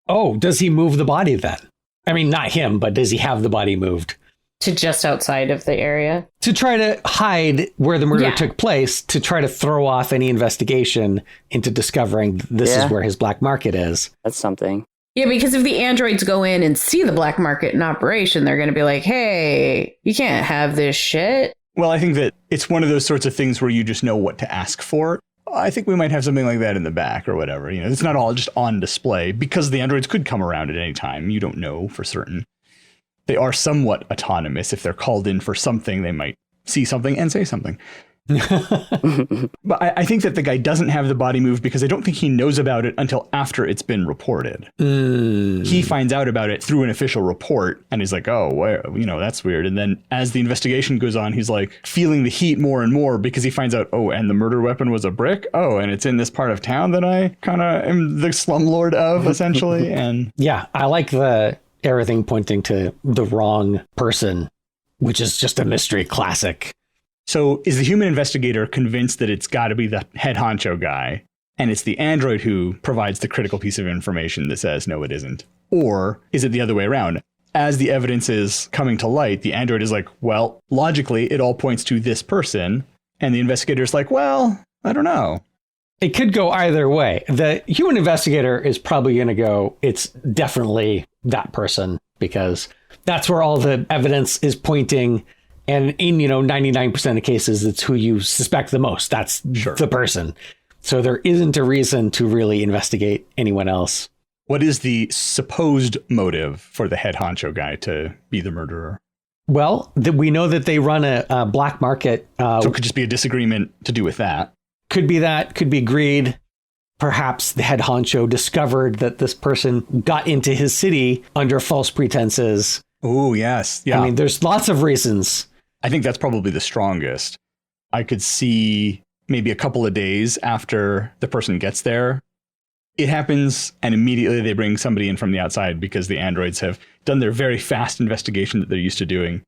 Oh, does he move the body then? I mean, not him, but does he have the body moved? To just outside of the area. To try to hide where the murder took place, to try to throw off any investigation into discovering this is where his black market is. That's something. Yeah, because if the androids go in and see the black market in operation, they're going to be like, hey, you can't have this shit. Well, I think that it's one of those sorts of things where you just know what to ask for. I think we might have something like that in the back or whatever. You know, it's not all just on display because the androids could come around at any time. You don't know for certain. They are somewhat autonomous. If they're called in for something, they might see something and say something. But I think that the guy doesn't have the body moved because I don't think he knows about it until after it's been reported. He finds out about it through an official report and he's like, oh, well, you know, that's weird. And then as the investigation goes on, he's like feeling the heat more and more because he finds out, oh, and the murder weapon was a brick. Oh, and it's in this part of town that I kind of am the slumlord of, essentially. And yeah, I like the everything pointing to the wrong person, which is just a mystery classic. So is the human investigator convinced that it's got to be the head honcho guy, and it's the android who provides the critical piece of information that says, no, it isn't? Or is it the other way around? As the evidence is coming to light, the android is like, well, logically, it all points to this person. And the investigator's like, well, I don't know. It could go either way. The human investigator is probably going to go, it's definitely that person, because that's where all the evidence is pointing. And in, 99% of cases, it's who you suspect the most. That's the person. So there isn't a reason to really investigate anyone else. What is the supposed motive for the head honcho guy to be the murderer? Well, we know that they run a black market. So it could just be a disagreement to do with that. Could be that. Could be greed. Perhaps the head honcho discovered that this person got into his city under false pretenses. Oh, yes. Yeah. I mean, there's lots of reasons. I think that's probably the strongest. I could see maybe a couple of days after the person gets there, it happens, and immediately they bring somebody in from the outside because the androids have done their very fast investigation that they're used to doing.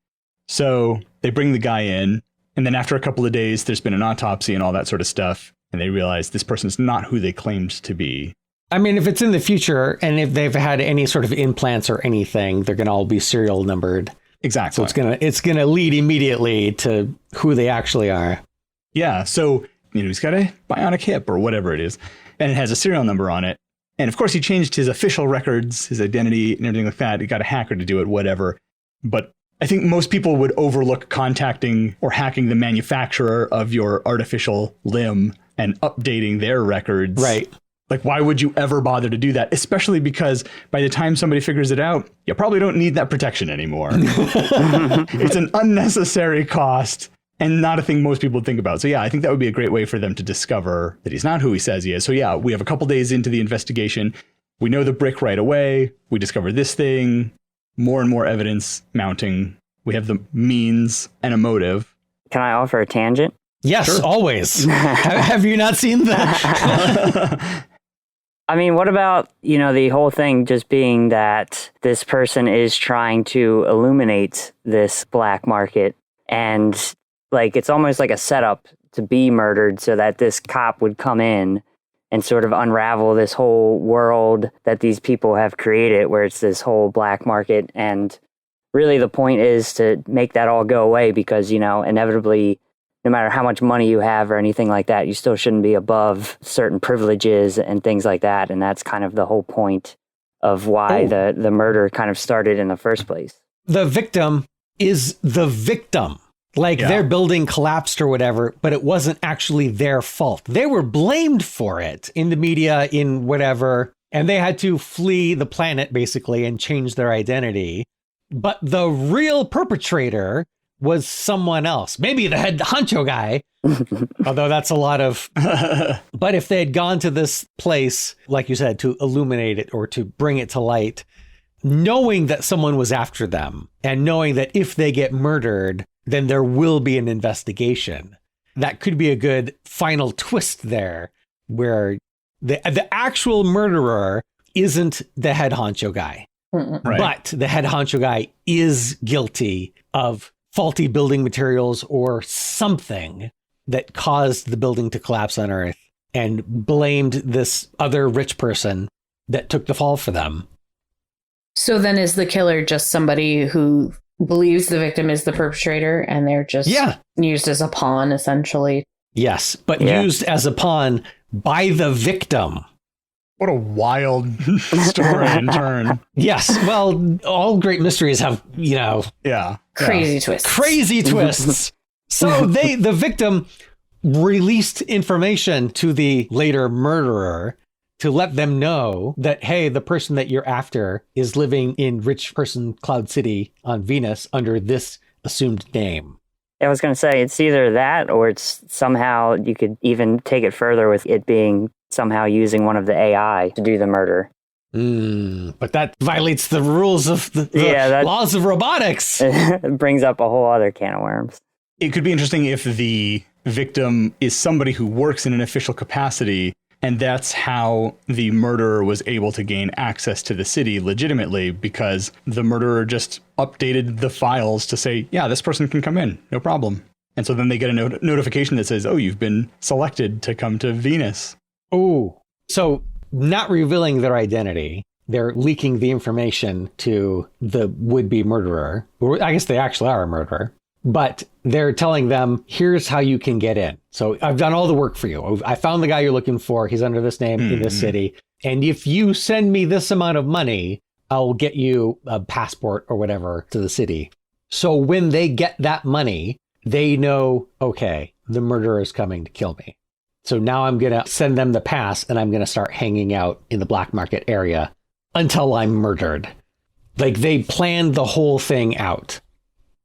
So they bring the guy in, and then after a couple of days, there's been an autopsy and all that sort of stuff, and they realize this person's not who they claimed to be. I mean, if it's in the future, and if they've had any sort of implants or anything, they're going to all be serial numbered. Exactly. So it's gonna lead immediately to who they actually are. Yeah. So, he's got a bionic hip or whatever it is, and it has a serial number on it. And of course, he changed his official records, his identity and everything like that. He got a hacker to do it, whatever. But I think most people would overlook contacting or hacking the manufacturer of your artificial limb and updating their records. Right. Like, why would you ever bother to do that? Especially because by the time somebody figures it out, you probably don't need that protection anymore. It's an unnecessary cost and not a thing most people think about. So yeah, I think that would be a great way for them to discover that he's not who he says he is. So yeah, we have a couple days into the investigation. We know the brick right away. We discover this thing, more and more evidence mounting. We have the means and a motive. Can I offer a tangent? Yes, sure. Always. Have you not seen that? I mean, what about, the whole thing just being that this person is trying to illuminate this black market and it's almost like a setup to be murdered so that this cop would come in and sort of unravel this whole world that these people have created where it's this whole black market. And really the point is to make that all go away because, inevitably, no matter how much money you have or anything like that, you still shouldn't be above certain privileges and things like that. And that's kind of the whole point of why the murder kind of started in the first place. The victim is the victim. Their building collapsed or whatever, but it wasn't actually their fault. They were blamed for it in the media, in whatever, and they had to flee the planet basically and change their identity. But the real perpetrator was someone else. Maybe the head honcho guy, although that's a lot of... But if they had gone to this place, like you said, to illuminate it or to bring it to light, knowing that someone was after them and knowing that if they get murdered, then there will be an investigation. That could be a good final twist there, where the actual murderer isn't the head honcho guy, Right. but the head honcho guy is guilty of faulty building materials or something that caused the building to collapse on Earth and blamed this other rich person that took the fall for them. So then is the killer just somebody who believes the victim is the perpetrator and they're just used as a pawn, essentially? Yes, but used as a pawn by the victim. What a wild story and turn. Yes, well, all great mysteries have, Crazy twists. Crazy twists. So the victim released information to the later murderer to let them know that, hey, the person that you're after is living in rich person Cloud City on Venus under this assumed name. I was going to say, it's either that or it's somehow you could even take it further with it being somehow using one of the AI to do the murder. But that violates the rules of the laws of robotics. It brings up a whole other can of worms. It could be interesting if the victim is somebody who works in an official capacity, and that's how the murderer was able to gain access to the city legitimately, because the murderer just updated the files to say, yeah, this person can come in, no problem. And so then they get a notification that says, oh, you've been selected to come to Venus. Oh, so not revealing their identity, they're leaking the information to the would-be murderer. Or I guess they actually are a murderer. But they're telling them, here's how you can get in. So I've done all the work for you. I found the guy you're looking for. He's under this name in this city. And if you send me this amount of money, I'll get you a passport or whatever to the city. So when they get that money, they know, okay, the murderer is coming to kill me. So now I'm going to send them the pass and I'm going to start hanging out in the black market area until I'm murdered. Like they planned the whole thing out.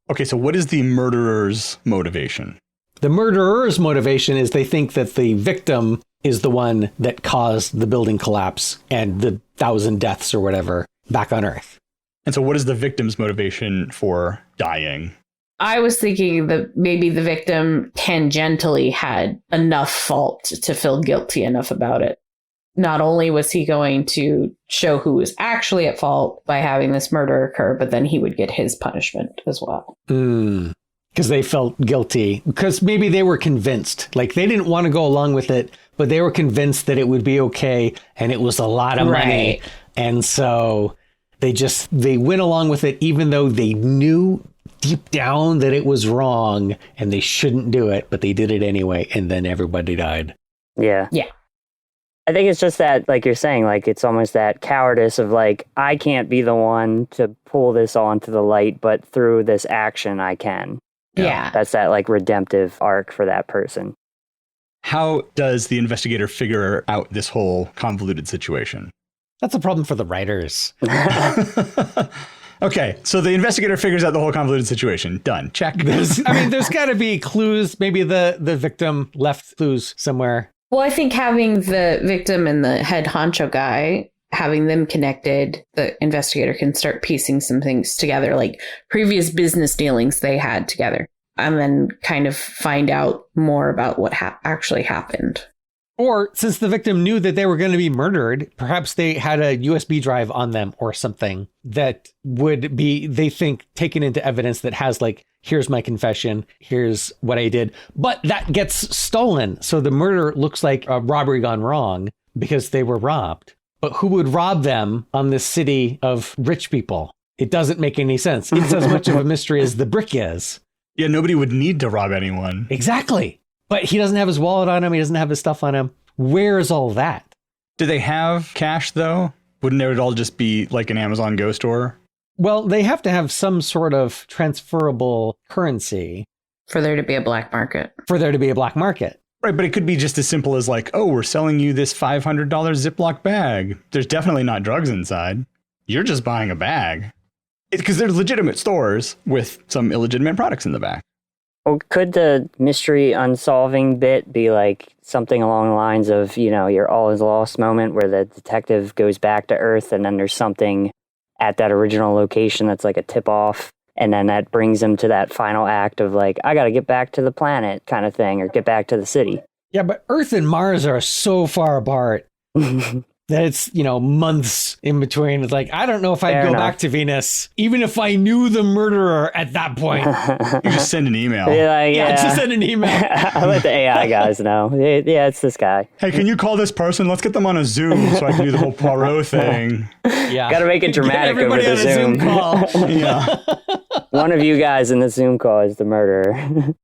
Okay, so what is the murderer's motivation? The murderer's motivation is they think that the victim is the one that caused the building collapse and the 1,000 deaths or whatever back on Earth. And so what is the victim's motivation for dying? I was thinking that maybe the victim tangentially had enough fault to feel guilty enough about it. Not only was he going to show who was actually at fault by having this murder occur, but then he would get his punishment as well. Because they felt guilty. Because maybe they were convinced. Like they didn't want to go along with it, but they were convinced that it would be okay. And it was a lot of money. And so they went along with it, even though they knew deep down that it was wrong and they shouldn't do it, but they did it anyway. And then everybody died. Yeah. Yeah. I think it's just that, like you're saying, like it's almost that cowardice of like, I can't be the one to pull this onto the light, but through this action, I can. Yeah. That's that like redemptive arc for that person. How does the investigator figure out this whole convoluted situation? That's a problem for the writers. Okay, so the investigator figures out the whole convoluted situation. Done. Check. There's got to be clues. Maybe the victim left clues somewhere. Well, I think having the victim and the head honcho guy, having them connected, the investigator can start piecing some things together, like previous business dealings they had together, and then kind of find out more about what actually happened. Or since the victim knew that they were going to be murdered, perhaps they had a USB drive on them or something that would be, they think, taken into evidence that has like, here's my confession, here's what I did. But that gets stolen. So the murder looks like a robbery gone wrong because they were robbed. But who would rob them on this city of rich people? It doesn't make any sense. It's as much of a mystery as the brick is. Yeah, nobody would need to rob anyone. Exactly. But he doesn't have his wallet on him. He doesn't have his stuff on him. Where is all that? Do they have cash, though? Wouldn't it all just be like an Amazon Go store? Well, they have to have some sort of transferable currency. For there to be a black market. Right, but it could be just as simple as like, oh, we're selling you this $500 Ziploc bag. There's definitely not drugs inside. You're just buying a bag. Because they're legitimate stores with some illegitimate products in the back. Well, could the mystery unsolving bit be like something along the lines of, your all is lost moment where the detective goes back to Earth and then there's something at that original location that's like a tip off, and then that brings him to that final act of like, I got to get back to the planet kind of thing, or get back to the city. Yeah, but Earth and Mars are so far apart that it's, months in between. It's like, I don't know if I'd Fair go enough. back to Venus, even if I knew the murderer at that point. You just send an email. Yeah, Just send an email. I let the AI guys know. Yeah, it's this guy. Hey, can you call this person? Let's get them on a Zoom so I can do the whole Poirot thing. Yeah. Got to make it Get dramatic over everybody the on a Zoom call. Yeah. One of you guys in the Zoom call is the murderer.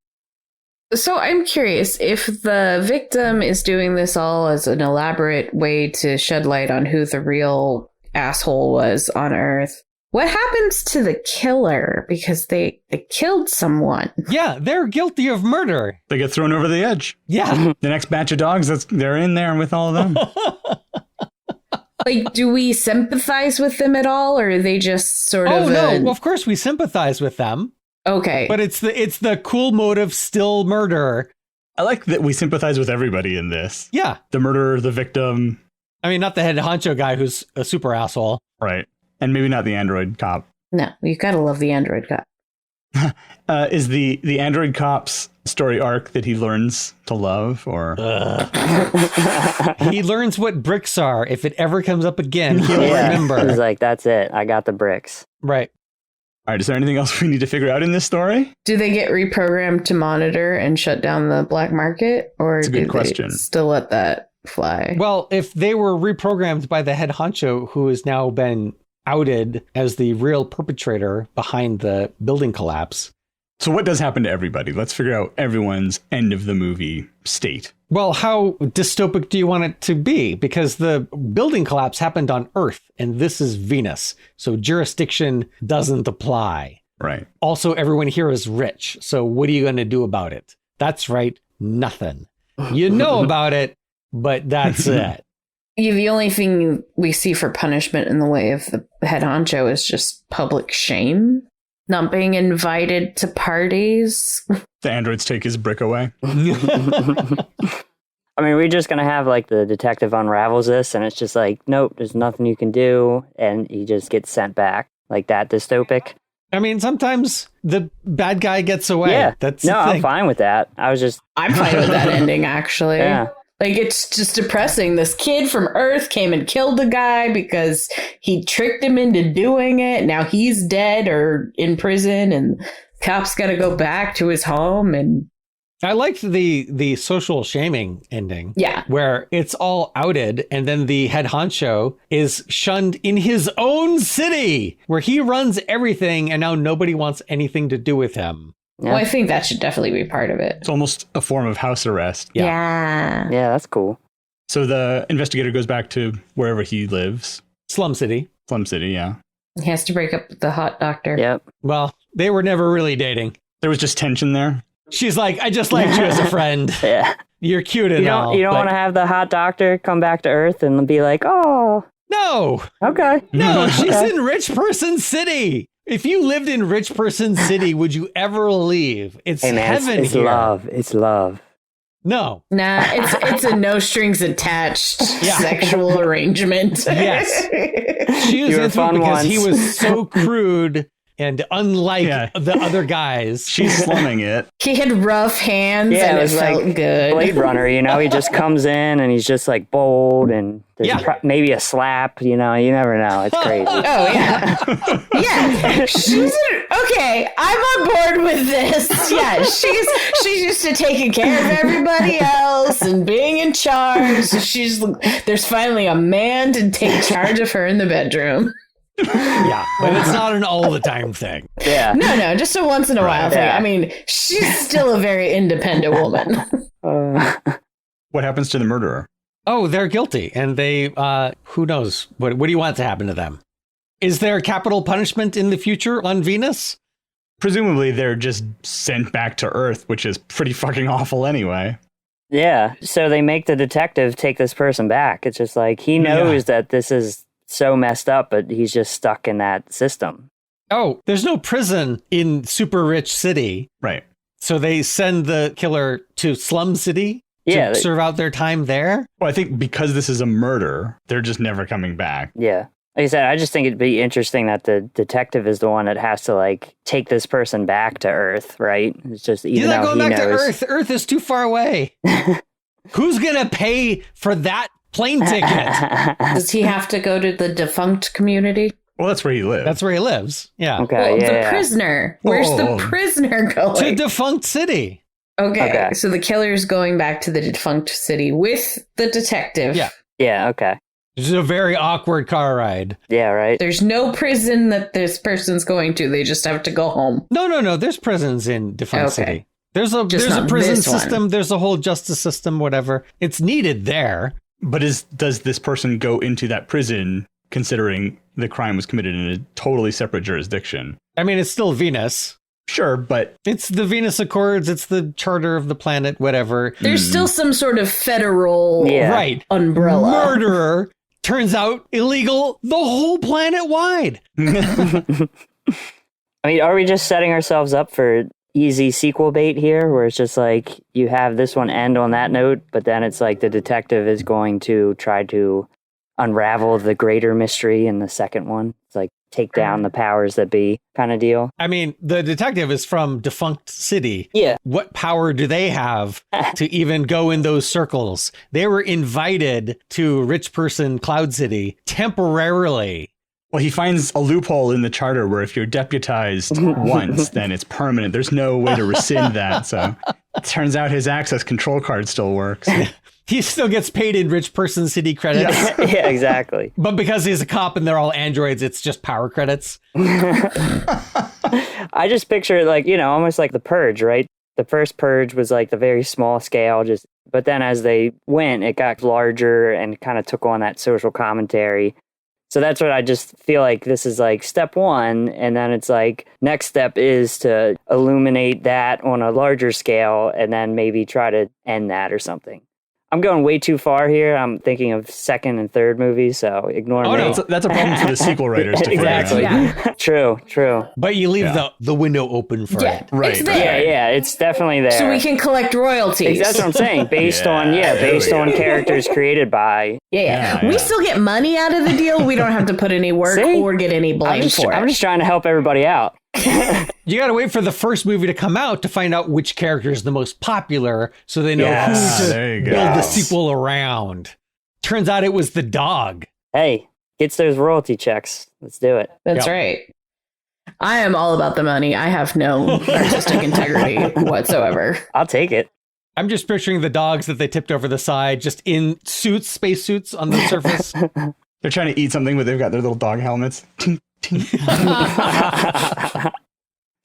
So I'm curious if the victim is doing this all as an elaborate way to shed light on who the real asshole was on Earth. What happens to the killer? Because they killed someone. Yeah, they're guilty of murder. They get thrown over the edge. Yeah. The next batch of dogs, they're in there with all of them. Like, do we sympathize with them at all, or are they just sort of? No, well, of course we sympathize with them. Okay, But it's the cool motive, still murder. I like that we sympathize with everybody in this. Yeah. The murderer, the victim, I mean, not the head honcho guy who's a super asshole. right. And maybe not the android cop. no, you gotta love the android cop. Is the android cop's story arc that he learns to love, or He learns what bricks are. If it ever comes up again, he'll Yeah. remember. He's like, that's it. I got the bricks. Right. all right? Is there anything else we need to figure out in this story? Do they get reprogrammed to monitor and shut down the black market, or That's a good do question. they still let that fly? Well, if they were reprogrammed by the head honcho who has now been outed as the real perpetrator behind the building collapse. So what does happen to everybody? Let's figure out everyone's end of the movie state. Well, how dystopic do you want it to be? Because the building collapse happened on Earth and this is Venus. So jurisdiction doesn't apply. Right. Also, everyone here is rich. So what are you going to do about it? That's right. Nothing. You know about it, but that's it. Yeah, the only thing we see for punishment in the way of the head honcho is just public shame. Not being invited to parties. The androids take his brick away. I mean, we're just going to have like the detective unravels this and it's just like, nope, there's nothing you can do. And he just gets sent back, like that dystopic. I mean, sometimes the bad guy gets away. Yeah. That's No, the I'm thing. fine with that. I was just, I'm fine with that ending, actually. Yeah. Like, it's just depressing. This kid from Earth came and killed the guy because he tricked him into doing it. Now he's dead or in prison, and cops got to go back to his home. And I liked the social shaming ending. yeah, Where it's all outed, and then the head honcho is shunned in his own city, where he runs everything, and now nobody wants anything to do with him. yeah. well, I think that should definitely be part of it. It's almost a form of house arrest. Yeah. Yeah, that's cool. So the investigator goes back to wherever he lives. Slum City. Slum City, yeah. He has to break up with the hot doctor. Yep. Well, they were never really dating. There was just tension there. She's like, I just liked you as a friend. Yeah. You're cute and You all. don't but want to have the hot doctor come back to Earth and be like, oh, No, okay. no, she's in rich person city. If you lived in rich person city, would you ever leave? It's Hey man, heaven it's here. love. It's love. No. Nah, it's a no strings attached Yeah. sexual arrangement. Yes. She was You were into it fun because he once. was so crude and unlike Yeah. the other guys. She's slumming it. He had rough hands Yeah, and it it was felt like good. Blade Runner, he just comes in and he's just like bold and there's Yeah. maybe a slap, you never know. It's crazy. Oh yeah, yeah. Okay. I'm on board with this. Yeah, she's used to taking care of everybody else and being in charge. So there's finally a man to take charge of her in the bedroom. Yeah, but it's not an all the time thing. Yeah. No, just a once in a while thing. Yeah. I mean, she's still a very independent woman. What happens to the murderer? Oh, they're guilty, and they who knows what do you want to happen to them? Is there capital punishment in the future on Venus? Presumably they're just sent back to Earth, which is pretty fucking awful anyway. Yeah. So they make the detective take this person back. It's just like he knows that this is so messed up, but he's just stuck in that system. Oh, there's no prison in super rich city. Right. So they send the killer to slum city to serve out their time there? Well, I think because this is a murder, they're just never coming back. Yeah. Like I said, I just think it'd be interesting that the detective is the one that has to like take this person back to Earth, right? It's just even He's not though going he back to knows. Earth. Earth is too far away. Who's going to pay for that plane ticket? Does he have to go to the defunct community? Well, that's where he lives. That's where he lives. Yeah. Okay, Well, yeah, the yeah. prisoner. Where's the prisoner To going? defunct city. Okay, so the killer's going back to the defunct city with the detective. Yeah. Yeah, okay. This is a very awkward car ride. Yeah, right. There's no prison that this person's going to. They just have to go home. No. There's prisons in defunct city. There's a not prison this one. system. There's a whole justice system, whatever. It's needed there. But does this person go into that prison considering the crime was committed in a totally separate jurisdiction? I mean, it's still Venus. Sure, but It's the Venus Accords. It's the charter of the planet, whatever. There's still some sort of federal Right. umbrella. Murderer turns out illegal the whole planet wide. I mean, are we just setting ourselves up for easy sequel bait here, where it's just like you have this one end on that note, but then it's like the detective is going to try to unravel the greater mystery in the second one? It's like take down the powers that be kind of deal. I mean, the detective is from defunct city. Yeah. What power do they have to even go in those circles? They were invited to rich person Cloud City temporarily. well, he finds a loophole in the charter where if you're deputized once, then it's permanent. There's no way to rescind that. So it turns out his access control card still works. He still gets paid in rich person city credits. Yeah, exactly. But because he's a cop and they're all androids, it's just power credits. I just picture it like, almost like the Purge, right? The first Purge was like the very small scale, but then as they went, it got larger and kind of took on that social commentary. So that's what I just feel like this is like step one. And then it's like next step is to illuminate that on a larger scale and then maybe try to end that or something. I'm going way too far here. I'm thinking of second and third movies, so ignore me. No, that's a problem for the sequel writers to Exactly. figure out. Yeah. True. But you leave the window open for it. Right. It's there. Yeah, it's definitely there. So we can collect royalties. That's what I'm saying. Based on characters created by. Yeah. We still get money out of the deal. We don't have to put any work See? or get any blame for it. I'm just trying to help everybody out. You got to wait for the first movie to come out to find out which character is the most popular so they know who there you to go. build the sequel around. Turns out it was the dog. Hey, gets those royalty checks. Let's do it. That's right. I am all about the money. I have no artistic integrity whatsoever. I'll take it. I'm just picturing the dogs that they tipped over the side, just in suits, space suits on the surface. They're trying to eat something, but they've got their little dog helmets.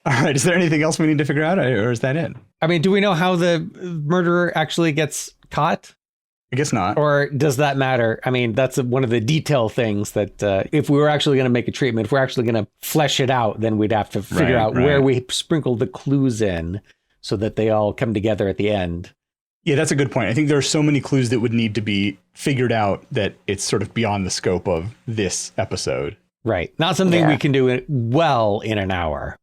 All right. Is there anything else we need to figure out, or is that it? I mean, do we know how the murderer actually gets caught? I guess not. Or does that matter? I mean, that's one of the detail things that if we were actually going to make a treatment, if we're actually going to flesh it out, then we'd have to figure out where we sprinkle the clues in so that they all come together at the end. Yeah, that's a good point. I think there are so many clues that would need to be figured out that it's sort of beyond the scope of this episode. Right. Not something we can do well in an hour.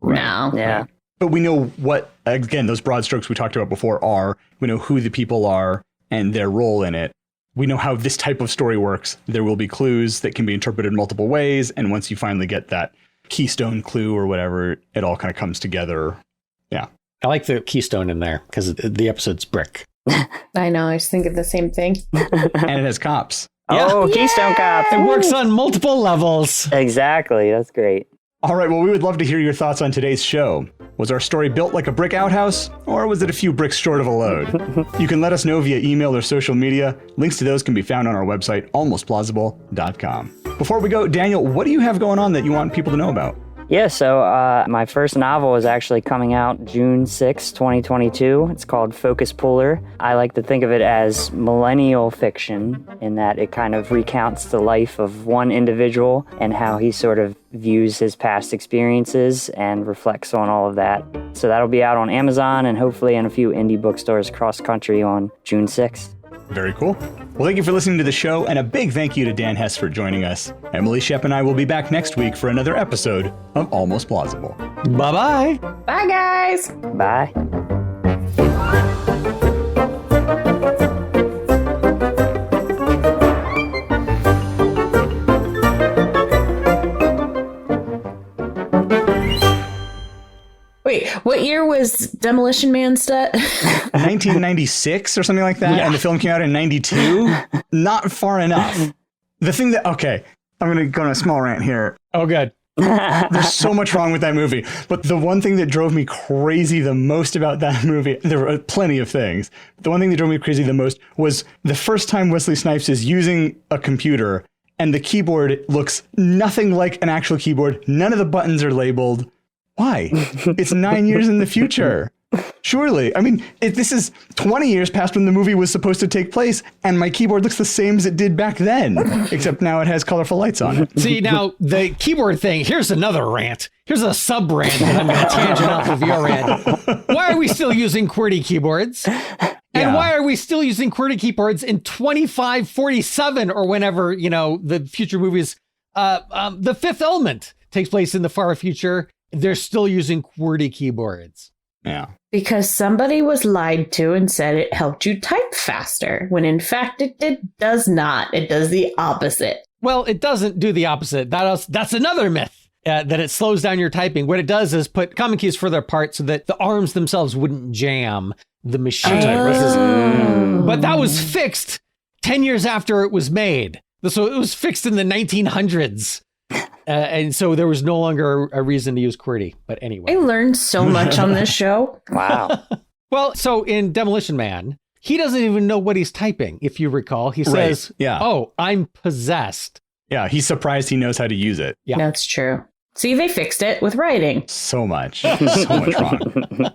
No. Yeah. But we know what, again, those broad strokes we talked about before are. We know who the people are and their role in it. We know how this type of story works. There will be clues that can be interpreted multiple ways. And once you finally get that keystone clue or whatever, it all kind of comes together. Yeah. I like the keystone in there because the episode's Brick. I know. I was thinking the same thing. And it has cops. Oh, Keystone Cops. It works on multiple levels. Exactly. That's great. All right, well, we would love to hear your thoughts on today's show. Was our story built like a brick outhouse, or was it a few bricks short of a load? You can let us know via email or social media. Links to those can be found on our website, almostplausible.com. Before we go, Daniel, what do you have going on that you want people to know about? Yeah, so my first novel is actually coming out June 6, 2022. It's called Focus Puller. I like to think of it as millennial fiction in that it kind of recounts the life of one individual and how he sort of views his past experiences and reflects on all of that. So that'll be out on Amazon and hopefully in a few indie bookstores across country on June 6th. Very cool. Well, thank you for listening to the show, and a big thank you to Dan Hess for joining us. Emily Shep and I will be back next week for another episode of Almost Plausible. Bye-bye. Bye, guys. Bye. Wait, what year was Demolition Man set? 1996 or something like that, and the film came out in 92? Not far enough. The thing that, okay, I'm going to go on a small rant here. Oh, good. There's so much wrong with that movie. But the one thing that drove me crazy the most about that movie, there were plenty of things. The one thing that drove me crazy the most was the first time Wesley Snipes is using a computer and the keyboard looks nothing like an actual keyboard. None of the buttons are labeled. Why? It's 9 years in the future. Surely. I mean, this is 20 years past when the movie was supposed to take place, and my keyboard looks the same as it did back then, except now it has colorful lights on it. See, now, the keyboard thing, here's another rant. Here's a sub-rant that I'm going to tangent off of your rant. Why are we still using QWERTY keyboards? And why are we still using QWERTY keyboards in 2547 or whenever, the future movies, The Fifth Element takes place in the far future? They're still using QWERTY keyboards. Yeah. Because somebody was lied to and said it helped you type faster, when in fact it does not. It does the opposite. Well, it doesn't do the opposite. That's another myth, that it slows down your typing. What it does is put common keys further apart so that the arms themselves wouldn't jam the machine. But that was fixed 10 years after it was made. So it was fixed in the 1900s. And so there was no longer a reason to use QWERTY. But anyway. I learned so much on this show. Wow. Well, so in Demolition Man, he doesn't even know what he's typing. If you recall, he says, "Oh, I'm possessed." Yeah, he's surprised he knows how to use it. Yeah, that's true. See, they fixed it with writing. So much wrong.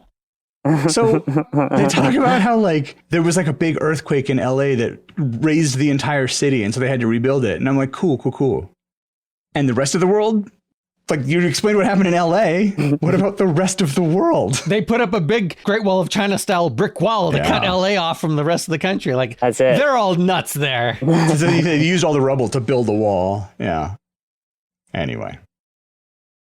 So they talk about how there was a big earthquake in LA that razed the entire city, and so they had to rebuild it. And I'm like, cool. And the rest of the world? You explained what happened in LA. What about the rest of the world? They put up a big Great Wall of China style brick wall to cut LA off from the rest of the country. That's it. They're all nuts there. So they used all the rubble to build the wall. Yeah. Anyway.